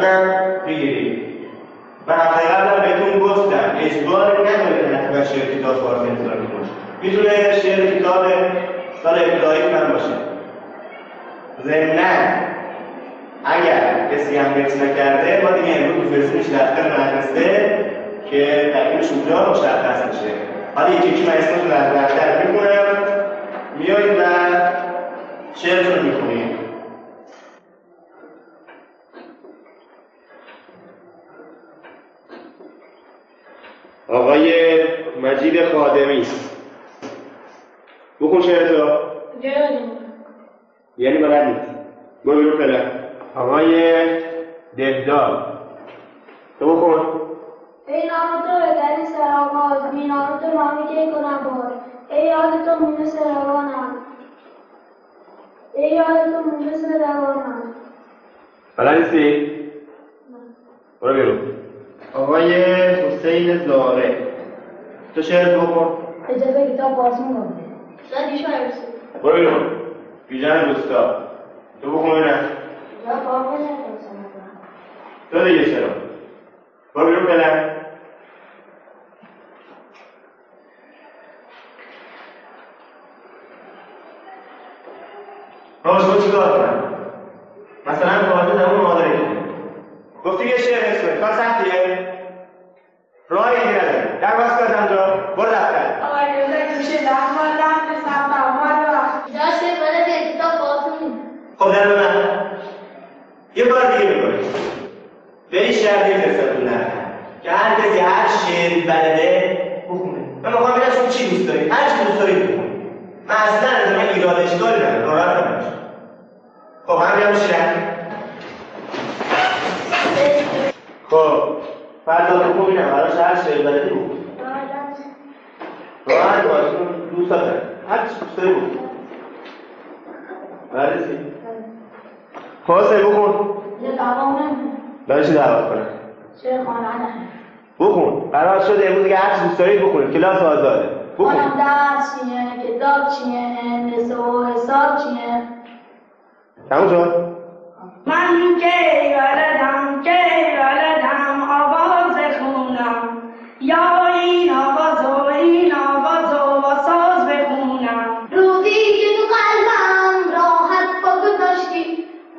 اونم بگیرید. و هفته قبل بهتون گفتم اجبار نداره حتما شعر کتاب فارسی انتظار کنید. میتونه شعر کتاب سال ابتدایی من باشه. ضمناً اگر کسی هم حفظ نکرده ما دیگه امروز میفرستیمش دفتر مدرسه که تکلیفش اونجا مشخص میشه. حالا یکی من اسمتون رو از دفتر میکنم، میایید و شعرتون میخونید. آقای مجید خادمی بخون شعرتو. یعنی بلد نیست. برو بیرون فعلا. آقای دهدار تو بخون. ای نام تو در سرآغاز بی نام تو نامی که کنم باز، ای یاد تو مونس روانم، ای یاد تو مونس روانم. بلد نیستی؟ برو بیرون. آقای حسین زاره تو شعر بخون. اجازه کتاب باز میکنم. شاید شاید برو بیرون. بیژن روستا تو بخون ببینم. یا بابا تو دیگه چرا؟ برو بیرون فعلا. شما چیکار کنم؟ مثلا کارت همون مادری کنیم. گفتی یه شعر حفظ کنی، کار سختیه؟ راهی دیگه نداری. در باز کن همجا، برو دفتر. آقای رضا گوشه دفتر رفت سمت آمد و جاشه بلده کتاب باز میکنم. خب در به من یه کار دیگه میکنی. به این شرط فرستتون نرکن که هر کسی هر شعری بلده بخونه. من میخوام ببینم شما چی دوست دارید، هر چی دوست دارید بخونید. من اصلا از من ایراد اشکالی ندارم، ناراحت نباش. خب همین هم شیرن. خب فردا بخون ببینم براش هر شعری بلدی بخون. راحت باش، دوست دارم هر چی دوست داری بخون. برسی حسین بخون. یه دعوا نمی‌کنه. برای چی دعوت کنم؟ چه خانه بخون. قرار شده امروز که هر چی دوست دارید بخونید. کلاس آزاده. بخون. خانم درس چیه؟ کتاب چیه؟ هندسه و حساب چیه؟ تموم شد؟ من که ولدم آواز خونم، یا این آواز و ساز بخونم. روزی که تو قلبم راحت با گذاشتی،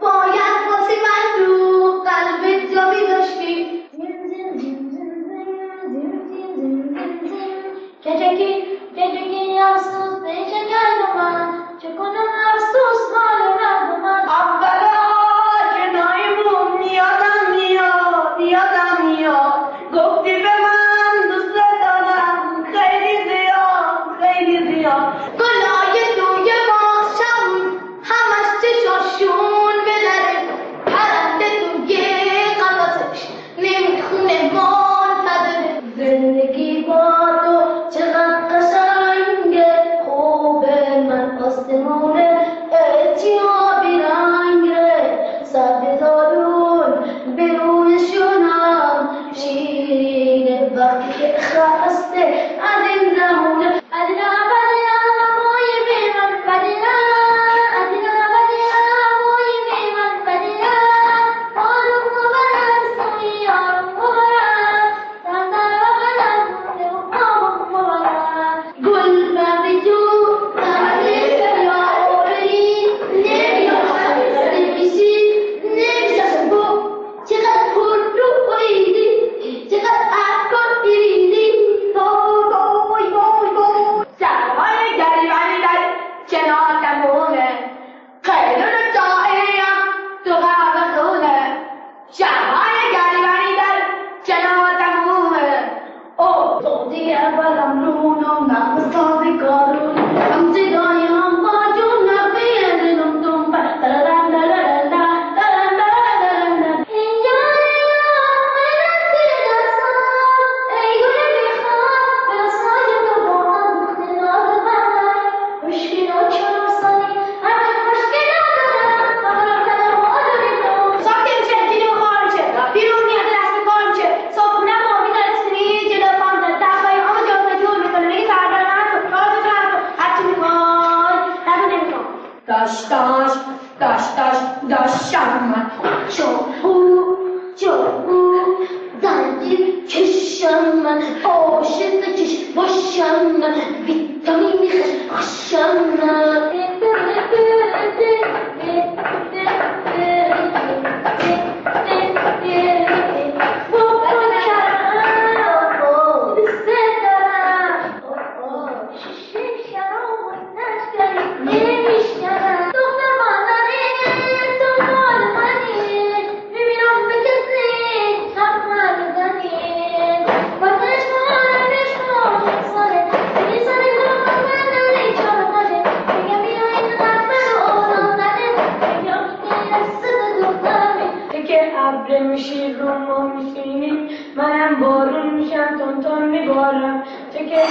باید واسه من رو قلبت جا می‌ذاشتی. چه افسوس پیش کرد من، چه کنم افسوس حال رد من. اولا کنایمون یادم میاد گفتی به من دوست دارم خیلی زیاد. گلای توی ماشم همش چشاشون بلره، پرنده توی قفسش نمیخونه منتظره. زندگی با تو چقدر قشنگه، خوبه من آسمونه اتیابی رنگه، سبز زارون به رویشونم شیرینه وقتی که خسته از این زمونه. داشتم چون çabuk zandir kişem ben aşık çiş başım ben vitamin aşam ben میشی رو ما میشینیم منم بارون میشم تون میبارم چه که